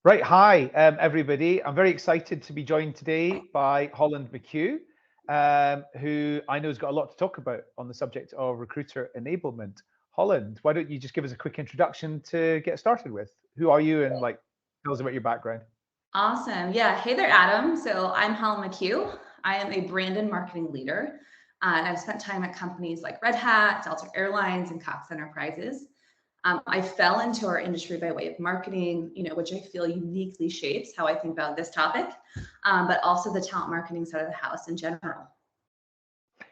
Right, hi everybody. I'm very excited to be joined today by Holland McCue, who I know has got a lot to talk about on the subject of recruiter enablement. Holland, why don't you just give us a quick introduction to get started with? Who are you and tell us about your background? Awesome. Yeah. Hey there, Adam. So I'm Holland McCue. I am a brand and marketing leader. And I've spent time at companies like Red Hat, Delta Airlines, and Cox Enterprises. I fell into our industry by way of marketing, which I feel uniquely shapes how I think about this topic, but also the talent marketing side of the house in general.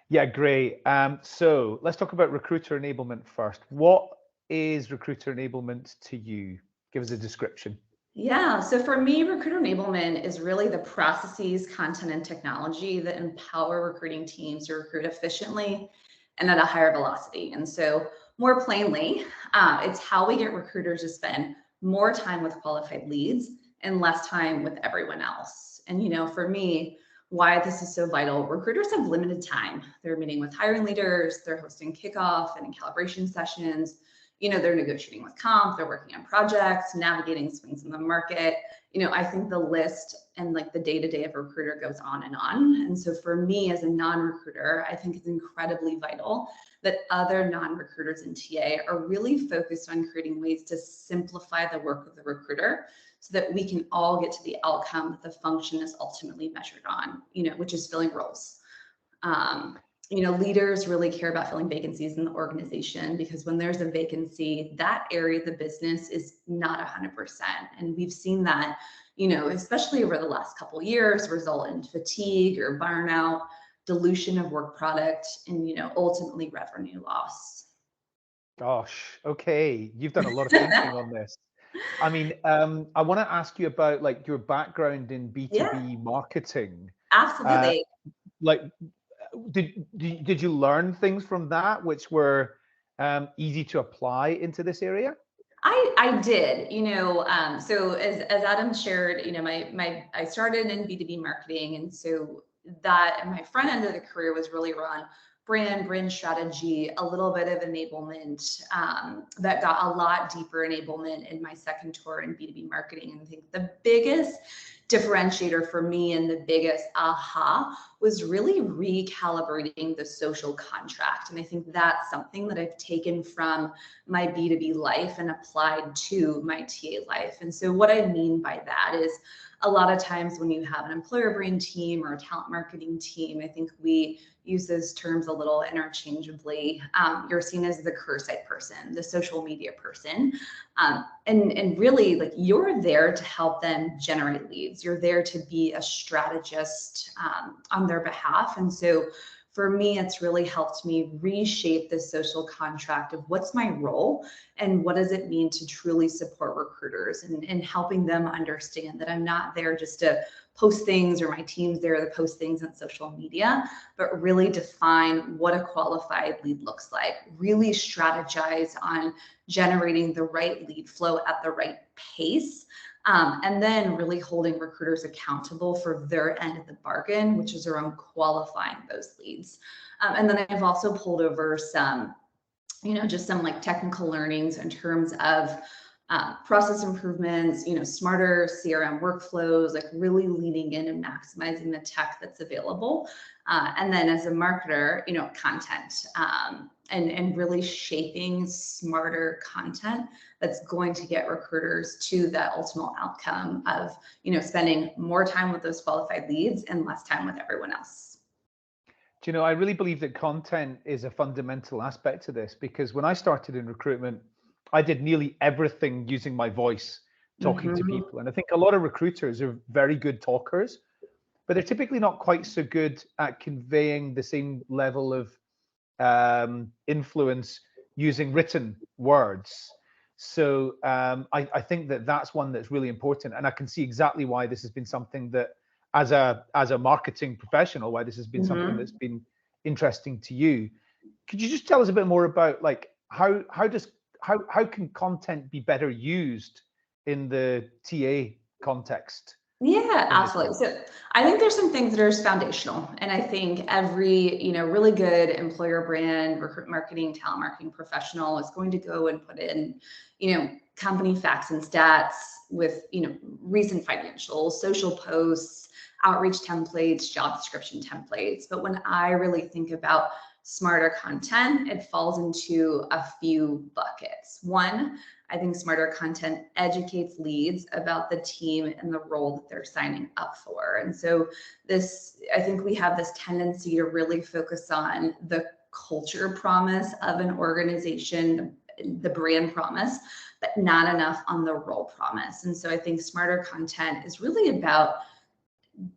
Yeah, great. So let's talk about recruiter enablement first. What is recruiter enablement to you? Give us a description. Yeah, so for me, recruiter enablement is really the processes, content, and technology that empower recruiting teams to recruit efficiently and at a higher velocity. And so, more plainly, it's how we get recruiters to spend more time with qualified leads and less time with everyone else. And, for me, why this is so vital, recruiters have limited time. They're meeting with hiring leaders, they're hosting kickoff and calibration sessions, they're negotiating with comp, they're working on projects, navigating swings in the market. I think the list and the day-to-day of a recruiter goes on and on. And so for me as a non-recruiter, I think it's incredibly vital that other non-recruiters in TA are really focused on creating ways to simplify the work of the recruiter so that we can all get to the outcome that the function is ultimately measured on, which is filling roles. Leaders really care about filling vacancies in the organization because when there's a vacancy, that area of the business is not 100%. And we've seen that, especially over the last couple of years, result in fatigue or burnout, dilution of work product, and, ultimately revenue loss. Gosh, okay. You've done a lot of thinking on this. I mean, I want to ask you about your background in Yeah, B2B marketing. Uh, absolutely. like, did you learn things from that which were easy to apply into this area? I did, so as Adam shared, my I started in B2B marketing, and so that and my front end of the career was really around brand strategy, a little bit of enablement, that got a lot deeper enablement in my second tour in B2B marketing. And I think the biggest differentiator for me and the biggest aha was really recalibrating the social contract. And I think that's something that I've taken from my B2B life and applied to my TA life. And so what I mean by that is a lot of times when you have an employer brand team or a talent marketing team, I think we use those terms a little interchangeably. You're seen as the career site person, the social media person. And really, you're there to help them generate leads. You're there to be a strategist on their behalf. And so for me, it's really helped me reshape the social contract of what's my role and what does it mean to truly support recruiters and helping them understand that I'm not there just to post things or my team's there to post things on social media, but really define what a qualified lead looks like, really strategize on generating the right lead flow at the right pace. And then really holding recruiters accountable for their end of the bargain, which is around qualifying those leads. And then I've also pulled over some, just some technical learnings in terms of process improvements, smarter CRM workflows, really leaning in and maximizing the tech that's available. And then as a marketer, content, and really shaping smarter content that's going to get recruiters to that ultimate outcome of, spending more time with those qualified leads and less time with everyone else. Do you know, I really believe that content is a fundamental aspect to this because when I started in recruitment, I did nearly everything using my voice, talking to Mhm. people. And I think a lot of recruiters are very good talkers, but they're typically not quite so good at conveying the same level of influence using written words. So I think that that's one that's really important, and I can see exactly why this has been something that, as a marketing professional, why this has been something that's Mhm. been interesting to you. Could you just tell us a bit more about how can content be better used in the TA context? Yeah, in this absolutely. role? So I think there's some things that are foundational. And I think every, really good employer brand, recruit marketing, talent marketing professional is going to go and put in, company facts and stats with, recent financials, social posts, outreach templates, job description templates. But when I really think about smarter content, it falls into a few buckets. One, I think smarter content educates leads about the team and the role that they're signing up for. And so I think we have this tendency to really focus on the culture promise of an organization, the brand promise, but not enough on the role promise. And so I think smarter content is really about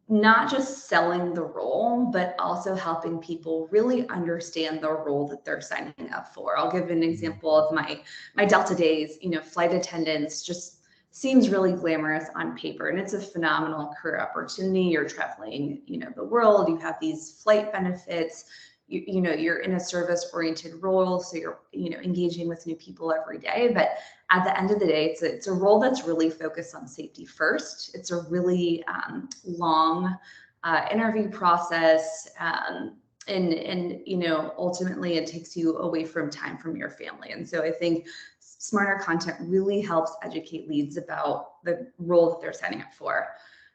not just selling the role, but also helping people really understand the role that they're signing up for. I'll give an example of my Delta days. Flight attendants just seems really glamorous on paper, and it's a phenomenal career opportunity. You're traveling, the world. You have these flight benefits. You're in a service-oriented role, so you're, engaging with new people every day. But at the end of the day, it's a role that's really focused on safety first. It's a really long interview process, and ultimately it takes you away from time from your family. And so I think smarter content really helps educate leads about the role that they're signing up for.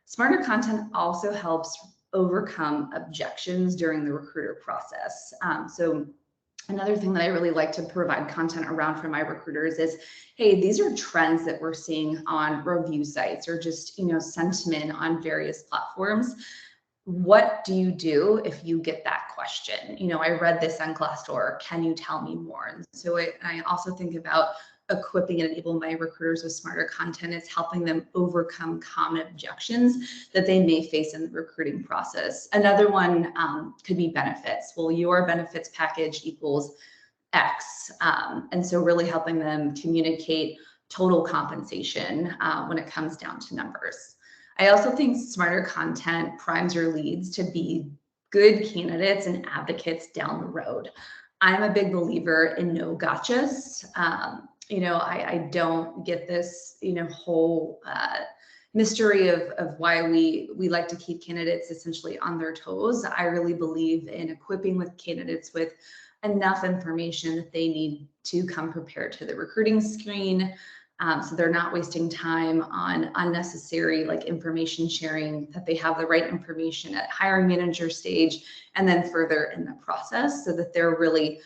Smarter content also helps overcome objections during the recruiter process. So another thing that I really like to provide content around for my recruiters is, hey, these are trends that we're seeing on review sites or just, sentiment on various platforms. What do you do if you get that question? I read this on Glassdoor. Can you tell me more? And so I also think about equipping and enable my recruiters with smarter content. It's helping them overcome common objections that they may face in the recruiting process. Another one could be benefits. Well, your benefits package equals X. And so really helping them communicate total compensation when it comes down to numbers. I also think smarter content primes your leads to be good candidates and advocates down the road. I'm a big believer in no gotchas. I don't get this, whole mystery of why we like to keep candidates essentially on their toes. I really believe in equipping with candidates with enough information that they need to come prepared to the recruiting screen. So they're not wasting time on unnecessary information sharing, that they have the right information at hiring manager stage and then further in the process, so that they're really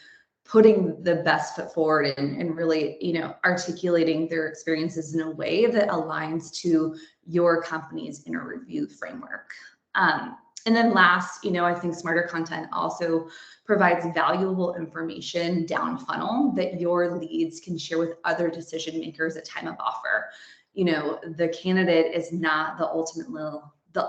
putting the best foot forward and really, articulating their experiences in a way that aligns to your company's interview framework. And then last, I think smarter content also provides valuable information down funnel that your leads can share with other decision makers at time of offer. The candidate is not the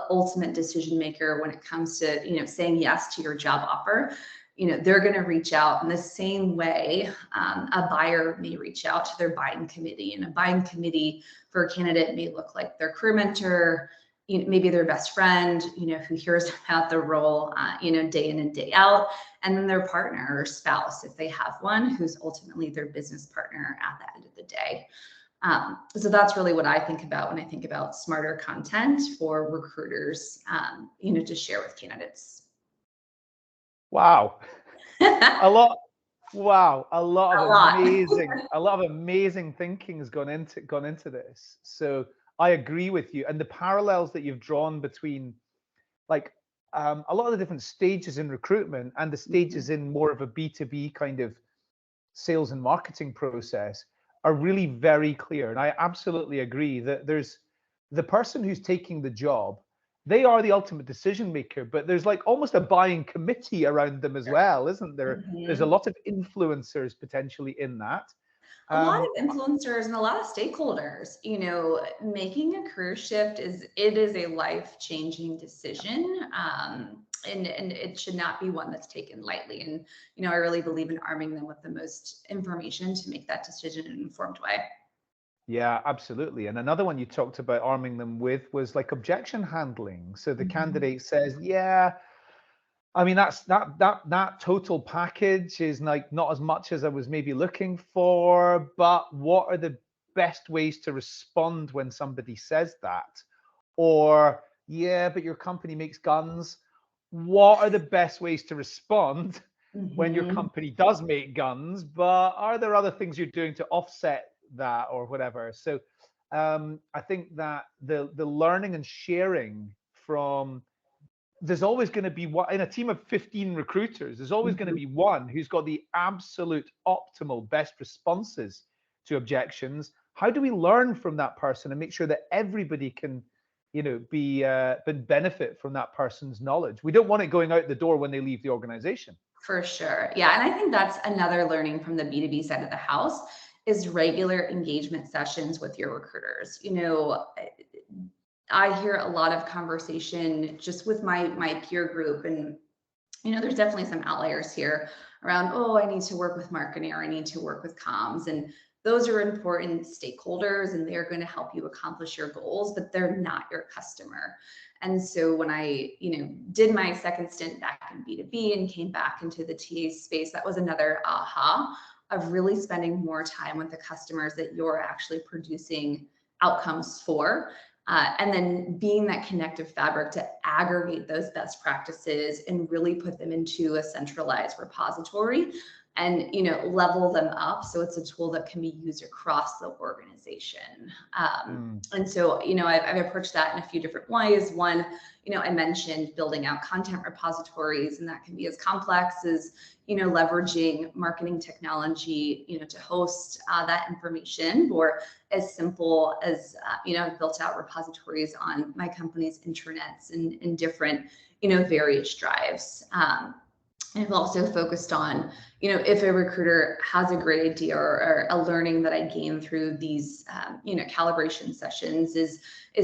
ultimate decision maker when it comes to, saying yes to your job offer. They're going to reach out in the same way a buyer may reach out to their buying committee. And a buying committee for a candidate may look like their career mentor, maybe their best friend, who hears about the role, day in and day out, and then their partner or spouse, if they have one, who's ultimately their business partner at the end of the day. So that's really what I think about when I think about smarter content for recruiters, to share with candidates. Wow. A lot. Wow, a lot A of lot. amazing thinking has gone into this. So I agree with you, and the parallels that you've drawn between a lot of the different stages in recruitment and the stages in more of a B2B kind of sales and marketing process are really very clear. And I absolutely agree that there's the person who's taking the job, they are the ultimate decision maker, but there's almost a buying committee around them as well, isn't there? There's a lot of influencers potentially in that. A lot of influencers and a lot of stakeholders. Making a career shift is a life-changing decision, and it should not be one that's taken lightly. And I really believe in arming them with the most information to make that decision in an informed way. Yeah, absolutely. And another one you talked about arming them with was objection handling. So the candidate says, yeah, I mean, that total package is not as much as I was maybe looking for, but what are the best ways to respond when somebody says that? or yeah, but your company makes guns. What are the best ways to respond when your Mhm. company does make guns, but are there other things you're doing to offset that or whatever? So I think that the learning and sharing from, there's always going to be one in a team of 15 recruiters, there's always going to Mhm. be one who's got the absolute optimal best responses to objections. How do we learn from that person and make sure that everybody can, be benefit from that person's knowledge? We don't want it going out the door when they leave the organization. For sure. Yeah. And I think that's another learning from the B2B side of the house is regular engagement sessions with your recruiters. I hear a lot of conversation just with my peer group, and there's definitely some outliers here around, oh, I need to work with marketing or I need to work with comms. And those are important stakeholders and they're going to help you accomplish your goals, but they're not your customer. And so when I, did my second stint back in B2B and came back into the TA space, that was another aha of really spending more time with the customers that you're actually producing outcomes for. And then being that connective fabric to aggregate those best practices and really put them into a centralized repository and level them up so it's a tool that can be used across the organization. Mm. And so I've approached that in a few different ways. One, I mentioned building out content repositories, and that can be as complex as leveraging marketing technology to host that information, or as simple as I've built out repositories on my company's intranets and different various drives. And I've also focused on, if a recruiter has a great idea or a learning that I gained through these, calibration sessions is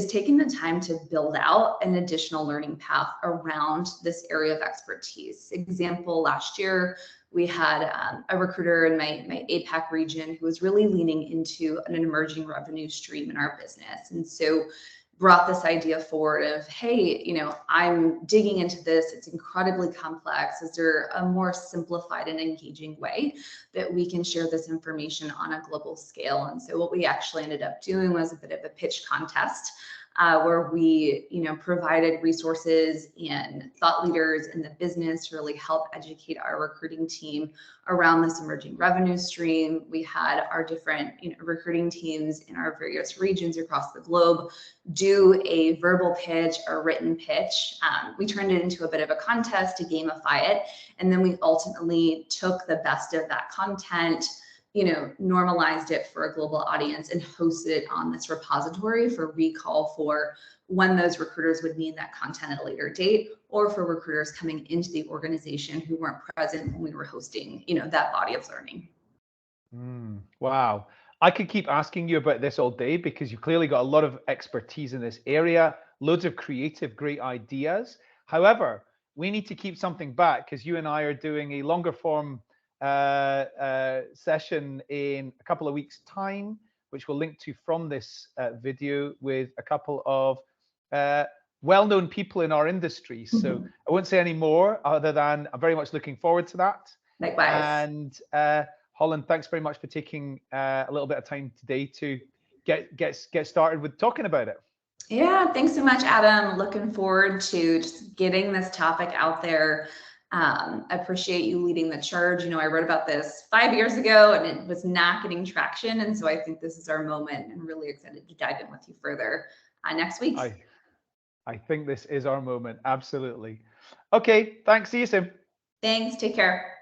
taking the time to build out an additional learning path around this area of expertise. Example, last year, we had a recruiter in my APAC region who was really leaning into an emerging revenue stream in our business. And so brought this idea forward of, hey, I'm digging into this. It's incredibly complex. Is there a more simplified and engaging way that we can share this information on a global scale? And so what we actually ended up doing was a bit of a pitch contest where we, provided resources and thought leaders in the business to really help educate our recruiting team around this emerging revenue stream. We had our different, recruiting teams in our various regions across the globe do a verbal pitch or written pitch. We turned it into a bit of a contest to gamify it, and then we ultimately took the best of that content, normalized it for a global audience and hosted it on this repository for recall for when those recruiters would need that content at a later date, or for recruiters coming into the organization who weren't present when we were hosting, that body of learning. Wow. I could keep asking you about this all day because you've clearly got a lot of expertise in this area, loads of creative, great ideas. However, we need to keep something back because you and I are doing a longer form session in a couple of weeks' time, which we'll link to from this video with a couple of well-known people in our industry. So I won't say any more other than I'm very much looking forward to that. Likewise. And Holland, thanks very much for taking a little bit of time today to get started with talking about it. Yeah, thanks so much, Adam. Looking forward to just getting this topic out there. I appreciate you leading the charge. I wrote about this 5 years ago and it was not getting traction. And so I think this is our moment and really excited to dive in with you further next week. I think this is our moment. Absolutely. Okay, thanks. See you soon. Thanks. Take care.